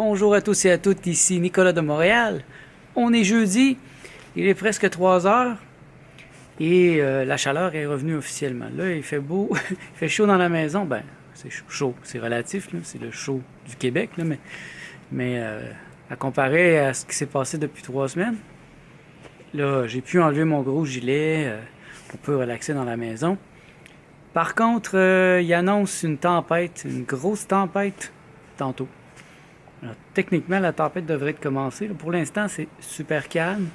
Bonjour à tous et à toutes, ici Nicolas de Montréal. On est jeudi, il est presque 3 heures et la chaleur est revenue officiellement. Là, il fait beau, il fait chaud dans la maison. Ben, c'est chaud, c'est relatif, là, c'est le chaud du Québec, là, mais à comparer à ce qui s'est passé depuis 3 semaines, là, j'ai pu enlever mon gros gilet, on peut relaxer dans la maison. Par contre, il annonce une tempête, une grosse tempête, tantôt. Alors, techniquement, la tempête devrait être commencée. Pour l'instant, c'est super calme.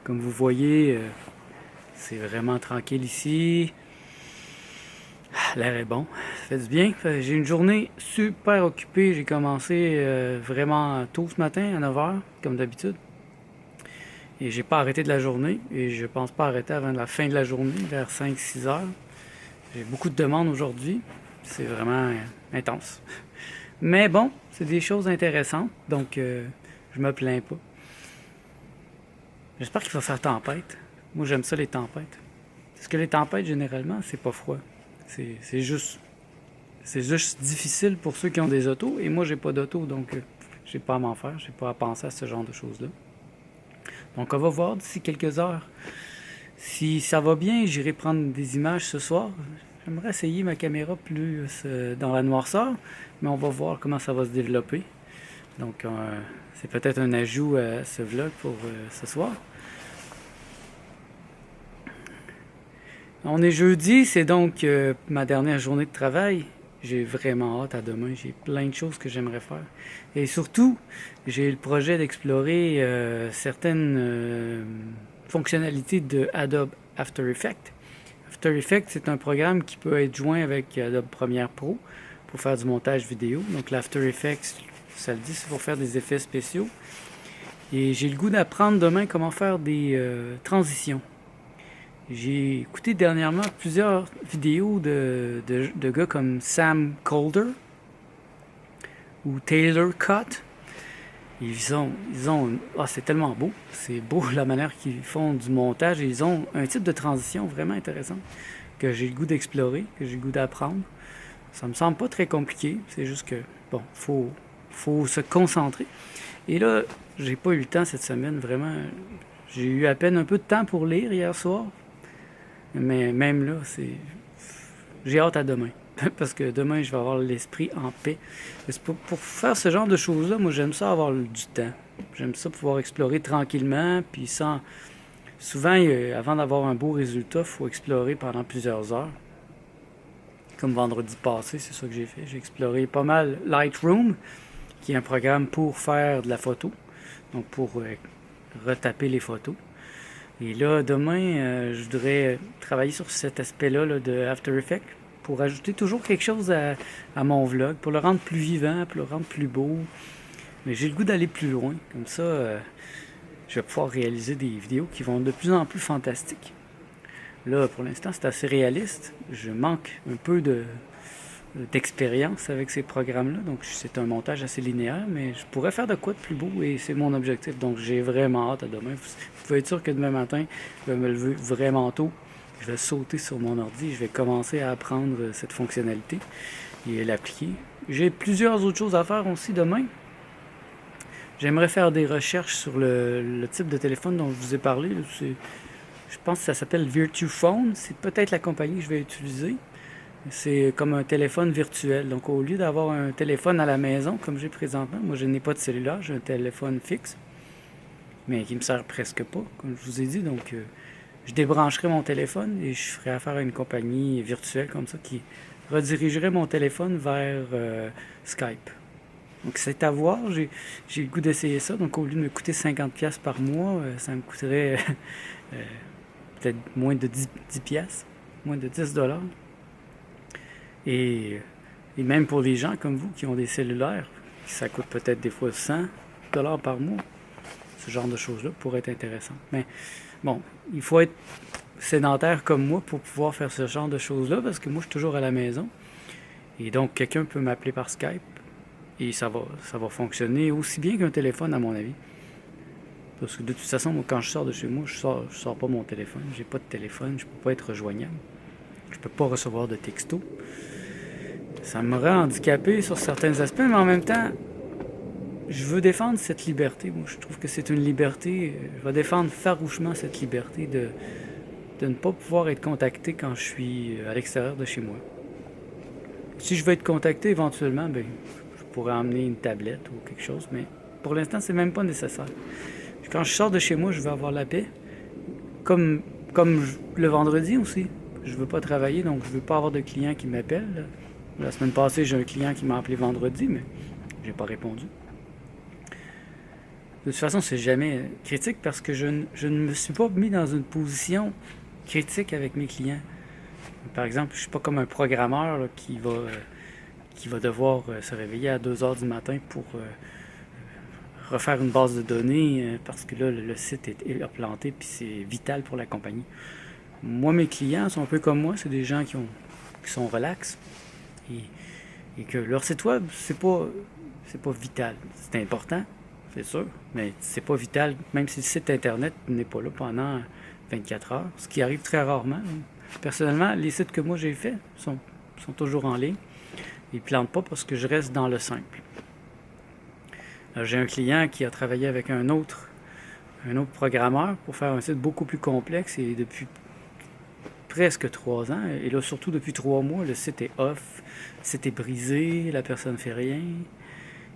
Comme vous voyez, c'est vraiment tranquille ici. L'air est bon, ça fait du bien. J'ai une journée super occupée. J'ai commencé vraiment tôt ce matin, à 9 heures, comme d'habitude. Et j'ai pas arrêté de la journée. Et je pense pas arrêter avant la fin de la journée, vers 5-6 heures. J'ai beaucoup de demandes aujourd'hui. C'est vraiment intense. Mais bon, c'est des choses intéressantes, donc je me plains pas. J'espère qu'il va faire tempête. Moi, j'aime ça, les tempêtes. Parce que les tempêtes, généralement, c'est pas froid. C'est juste... C'est juste difficile pour ceux qui ont des autos, et moi, j'ai pas d'auto, donc j'ai pas à m'en faire, j'ai pas à penser à ce genre de choses-là. Donc, on va voir d'ici quelques heures. Si ça va bien, j'irai prendre des images ce soir. J'aimerais essayer ma caméra plus dans la noirceur, mais on va voir comment ça va se développer. Donc, c'est peut-être un ajout à ce vlog pour ce soir. On est jeudi, c'est donc ma dernière journée de travail. J'ai vraiment hâte à demain. J'ai plein de choses que j'aimerais faire. Et surtout, j'ai le projet d'explorer certaines fonctionnalités de Adobe After Effects. After Effects, c'est un programme qui peut être joint avec Adobe Premiere Pro pour faire du montage vidéo. Donc l'After Effects, ça le dit, c'est pour faire des effets spéciaux. Et j'ai le goût d'apprendre demain comment faire des transitions. J'ai écouté dernièrement plusieurs vidéos de gars comme Sam Colder ou Taylor Cut. C'est tellement beau. C'est beau la manière qu'ils font du montage. Et ils ont un type de transition vraiment intéressant que j'ai le goût d'explorer, que j'ai le goût d'apprendre. Ça me semble pas très compliqué. C'est juste que, bon, faut se concentrer. Et là, j'ai pas eu le temps cette semaine, vraiment. J'ai eu à peine un peu de temps pour lire hier soir. Mais même là, j'ai hâte à demain. Parce que demain, je vais avoir l'esprit en paix. Pour faire ce genre de choses-là, moi, j'aime ça avoir du temps. J'aime ça pouvoir explorer tranquillement, puis sans... Souvent, avant d'avoir un beau résultat, il faut explorer pendant plusieurs heures. Comme vendredi passé, c'est ça que j'ai fait. J'ai exploré pas mal Lightroom, qui est un programme pour faire de la photo. Donc, pour retaper les photos. Et là, demain, je voudrais travailler sur cet aspect-là là, de After Effects pour ajouter toujours quelque chose à mon vlog, pour le rendre plus vivant, pour le rendre plus beau. Mais j'ai le goût d'aller plus loin. Comme ça, je vais pouvoir réaliser des vidéos qui vont de plus en plus fantastiques. Là, pour l'instant, c'est assez réaliste. Je manque un peu d'expérience avec ces programmes-là. Donc, c'est un montage assez linéaire, mais je pourrais faire de quoi de plus beau et c'est mon objectif. Donc, j'ai vraiment hâte à demain. Vous pouvez être sûr que demain matin, je vais me lever vraiment tôt. Je vais sauter sur mon ordi et je vais commencer à apprendre cette fonctionnalité et l'appliquer. J'ai plusieurs autres choses à faire aussi demain. J'aimerais faire des recherches sur le type de téléphone dont je vous ai parlé. Je pense que ça s'appelle Virtuphone. C'est peut-être la compagnie que je vais utiliser. C'est comme un téléphone virtuel. Donc, au lieu d'avoir un téléphone à la maison, comme j'ai présentement, moi, je n'ai pas de cellulaire, j'ai un téléphone fixe, mais qui me sert presque pas, comme je vous ai dit. Donc, je débrancherai mon téléphone et je ferai affaire à une compagnie virtuelle comme ça qui redirigerait mon téléphone vers Skype. Donc, c'est à voir. J'ai le goût d'essayer ça. Donc, au lieu de me coûter 50$ par mois, ça me coûterait peut-être moins de 10$, moins de 10$. Et même pour les gens comme vous qui ont des cellulaires, ça coûte peut-être des fois 100$ par mois. Ce genre de choses-là pourrait être intéressant. Mais bon, il faut être sédentaire comme moi pour pouvoir faire ce genre de choses-là, parce que moi, je suis toujours à la maison. Et donc, quelqu'un peut m'appeler par Skype et ça va fonctionner aussi bien qu'un téléphone, à mon avis. Parce que de toute façon, moi, quand je sors de chez moi, je sors pas mon téléphone. J'ai pas de téléphone, je peux pas être rejoignable. Je peux pas recevoir de texto. Ça me rend handicapé sur certains aspects, mais en même temps, je veux défendre cette liberté. Moi, je trouve que c'est une liberté. Je vais défendre farouchement cette liberté de ne pas pouvoir être contacté quand je suis à l'extérieur de chez moi. Si je veux être contacté éventuellement, ben, je pourrais emmener une tablette ou quelque chose, mais pour l'instant, c'est même pas nécessaire. Quand je sors de chez moi, je veux avoir la paix. Comme le vendredi aussi. Je veux pas travailler, donc je veux pas avoir de clients qui m'appellent. La semaine passée, j'ai un client qui m'a appelé vendredi, mais j'ai pas répondu. De toute façon, c'est jamais critique parce que je ne me suis pas mis dans une position critique avec mes clients. Par exemple, je suis pas comme un programmeur là, qui va devoir se réveiller à 2 heures du matin pour refaire une base de données parce que là, le site est planté puis c'est vital pour la compagnie. Moi, mes clients sont un peu comme moi, c'est des gens qui sont relax et que leur site web, c'est pas vital. C'est important, c'est sûr, mais c'est pas vital, même si le site internet n'est pas là pendant 24 heures, ce qui arrive très rarement. Personnellement, les sites que moi j'ai faits sont toujours en ligne. Ils ne plantent pas parce que je reste dans le simple. Alors, j'ai un client qui a travaillé avec un autre programmeur pour faire un site beaucoup plus complexe et depuis presque 3 ans, et là surtout depuis 3 mois, le site est off, le site est brisé, la personne ne fait rien,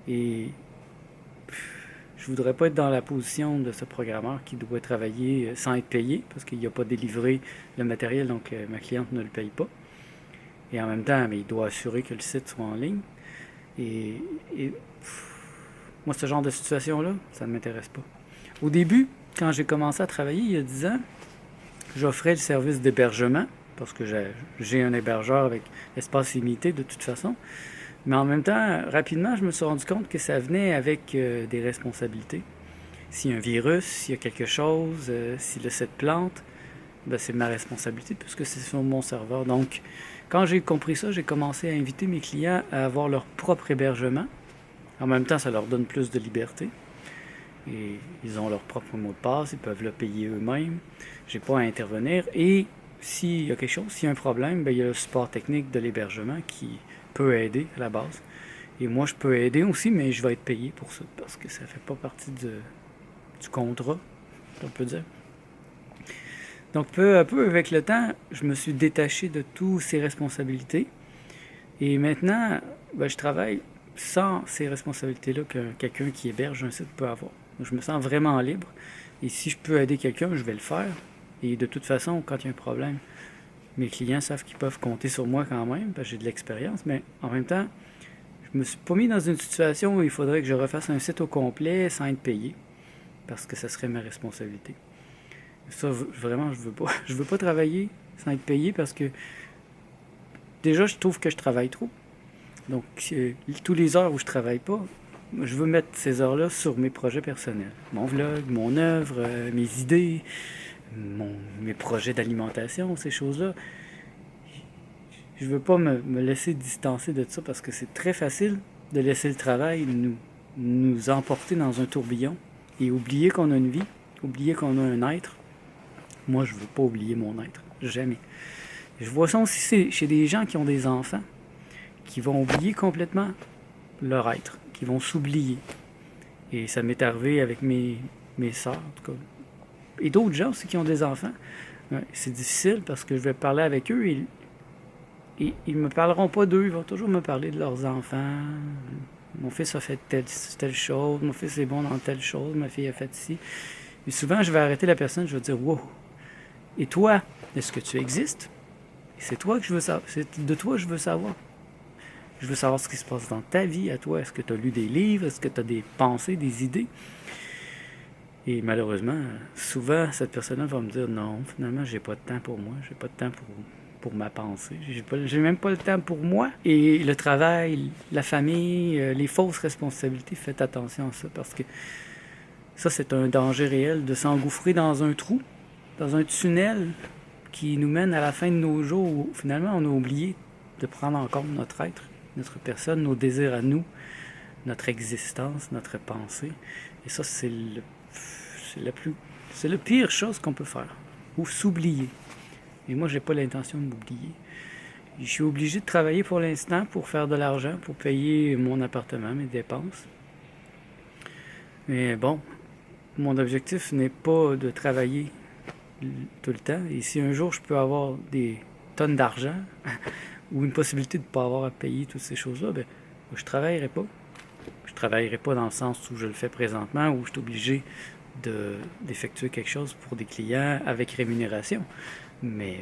et je voudrais pas être dans la position de ce programmeur qui doit travailler sans être payé, parce qu'il n'a pas délivré le matériel, donc ma cliente ne le paye pas. Et en même temps, mais il doit assurer que le site soit en ligne. Et moi, ce genre de situation-là, ça ne m'intéresse pas. Au début, quand j'ai commencé à travailler, il y a 10 ans, j'offrais le service d'hébergement, parce que j'ai un hébergeur avec espace limité de toute façon. Mais en même temps, rapidement, je me suis rendu compte que ça venait avec des responsabilités. S'il y a un virus, s'il y a quelque chose, si le site plante, ben c'est ma responsabilité puisque c'est sur mon serveur. Donc, quand j'ai compris ça, j'ai commencé à inviter mes clients à avoir leur propre hébergement. En même temps, ça leur donne plus de liberté. Et ils ont leur propre mot de passe, ils peuvent le payer eux-mêmes. J'ai pas à intervenir. Et s'il y a quelque chose, s'il y a un problème, ben, il y a le support technique de l'hébergement qui peut aider à la base. Et moi, je peux aider aussi, mais je vais être payé pour ça parce que ça fait pas partie du contrat, on peut dire. Donc, peu à peu, avec le temps, je me suis détaché de toutes ces responsabilités. Et maintenant, ben, je travaille sans ces responsabilités-là que quelqu'un qui héberge un site peut avoir. Donc, je me sens vraiment libre. Et si je peux aider quelqu'un, je vais le faire. Et de toute façon, quand il y a un problème, mes clients savent qu'ils peuvent compter sur moi quand même, parce que j'ai de l'expérience. Mais en même temps, je me suis pas mis dans une situation où il faudrait que je refasse un site au complet sans être payé. Parce que ça serait ma responsabilité. Ça, vraiment, je veux pas. Je veux pas travailler sans être payé parce que déjà, je trouve que je travaille trop. Donc, tous les heures où je travaille pas, je veux mettre ces heures-là sur mes projets personnels. Mon vlog, mon œuvre, mes idées, mes projets d'alimentation, ces choses-là. Je veux pas me laisser distancer de ça parce que c'est très facile de laisser le travail nous emporter dans un tourbillon et oublier qu'on a une vie, oublier qu'on a un être. Moi, je veux pas oublier mon être. Jamais. Je vois ça aussi chez des gens qui ont des enfants, qui vont oublier complètement leur être, qui vont s'oublier. Et ça m'est arrivé avec mes sœurs, en tout cas. Et d'autres gens aussi qui ont des enfants. Ouais, c'est difficile parce que je vais parler avec eux et ils me parleront pas d'eux, ils vont toujours me parler de leurs enfants. Mon fils a fait telle chose, mon fils est bon dans telle chose, ma fille a fait ci. Et souvent, je vais arrêter la personne, je vais dire « Wow! Et toi, est-ce que tu existes? C'est toi que je veux savoir. C'est de toi que je veux savoir. Je veux savoir ce qui se passe dans ta vie à toi. Est-ce que tu as lu des livres? Est-ce que tu as des pensées, des idées? » Et malheureusement, souvent, cette personne-là va me dire « Non, finalement, j'ai pas de temps pour moi. J'ai pas de temps pour ma pensée. J'ai même pas le temps pour moi. » Et le travail, la famille, les fausses responsabilités, faites attention à ça parce que ça, c'est un danger réel de s'engouffrer dans un trou, dans un tunnel qui nous mène à la fin de nos jours où finalement on a oublié de prendre en compte notre être, notre personne, nos désirs à nous, notre existence, notre pensée. Et ça, c'est la pire chose qu'on peut faire, ou s'oublier. Et moi, j'ai pas l'intention de m'oublier. Je suis obligé de travailler pour l'instant pour faire de l'argent, pour payer mon appartement, mes dépenses. Mais bon, mon objectif n'est pas de travailler tout le temps. Et si un jour je peux avoir des tonnes d'argent ou une possibilité de ne pas avoir à payer toutes ces choses-là, ben, je travaillerai pas. Je travaillerai pas dans le sens où je le fais présentement, où je suis obligé d'effectuer quelque chose pour des clients avec rémunération. Mais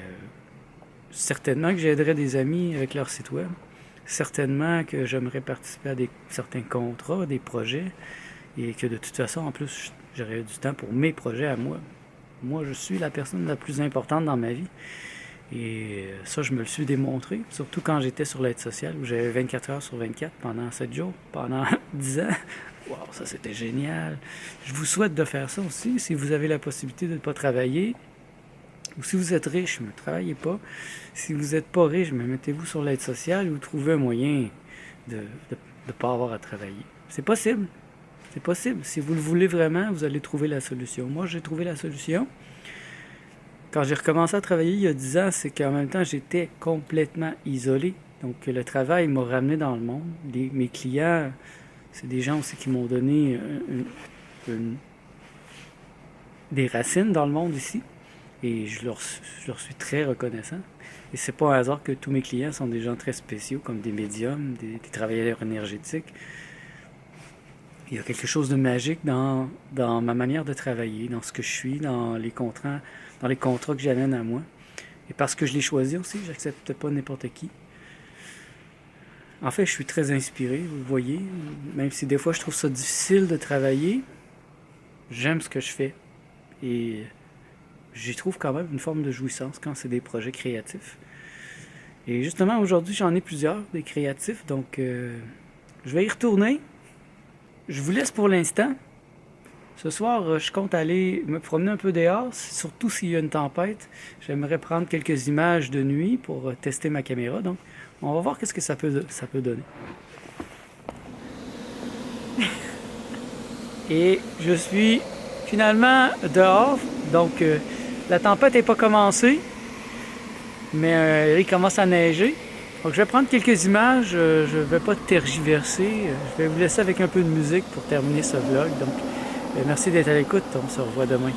certainement que j'aiderais des amis avec leur site web. Certainement que j'aimerais participer à certains contrats, des projets, et que de toute façon, en plus, j'aurais du temps pour mes projets à moi. Moi, je suis la personne la plus importante dans ma vie. Et ça, je me le suis démontré, surtout quand j'étais sur l'aide sociale, où j'avais 24 heures sur 24 pendant 7 jours, pendant 10 ans. Wow, ça c'était génial. Je vous souhaite de faire ça aussi, si vous avez la possibilité de ne pas travailler. Ou si vous êtes riche, ne travaillez pas. Si vous n'êtes pas riche, mettez-vous sur l'aide sociale ou trouvez un moyen de ne pas avoir à travailler. C'est possible. C'est possible. Si vous le voulez vraiment, vous allez trouver la solution. Moi, j'ai trouvé la solution. Quand j'ai recommencé à travailler il y a 10 ans, c'est qu'en même temps, j'étais complètement isolé. Donc, le travail m'a ramené dans le monde. Mes clients, c'est des gens aussi qui m'ont donné des racines dans le monde ici. Et je leur suis très reconnaissant. Et c'est pas un hasard que tous mes clients sont des gens très spéciaux, comme des médiums, des travailleurs énergétiques. Il y a quelque chose de magique dans ma manière de travailler, dans ce que je suis, dans les contrats que j'amène à moi. Et parce que je l'ai choisi aussi, j'accepte pas n'importe qui. En fait, je suis très inspiré, vous le voyez. Même si des fois je trouve ça difficile de travailler, j'aime ce que je fais. Et j'y trouve quand même une forme de jouissance quand c'est des projets créatifs. Et justement, aujourd'hui, j'en ai plusieurs, des créatifs. Donc, je vais y retourner. Je vous laisse pour l'instant. Ce soir, je compte aller me promener un peu dehors, surtout s'il y a une tempête. J'aimerais prendre quelques images de nuit pour tester ma caméra. Donc, on va voir qu'est-ce que ça peut donner. Et je suis finalement dehors. Donc, la tempête n'est pas commencée, mais il commence à neiger. Donc, je vais prendre quelques images. Je ne vais pas tergiverser. Je vais vous laisser avec un peu de musique pour terminer ce vlog. Donc, merci d'être à l'écoute. On se revoit demain.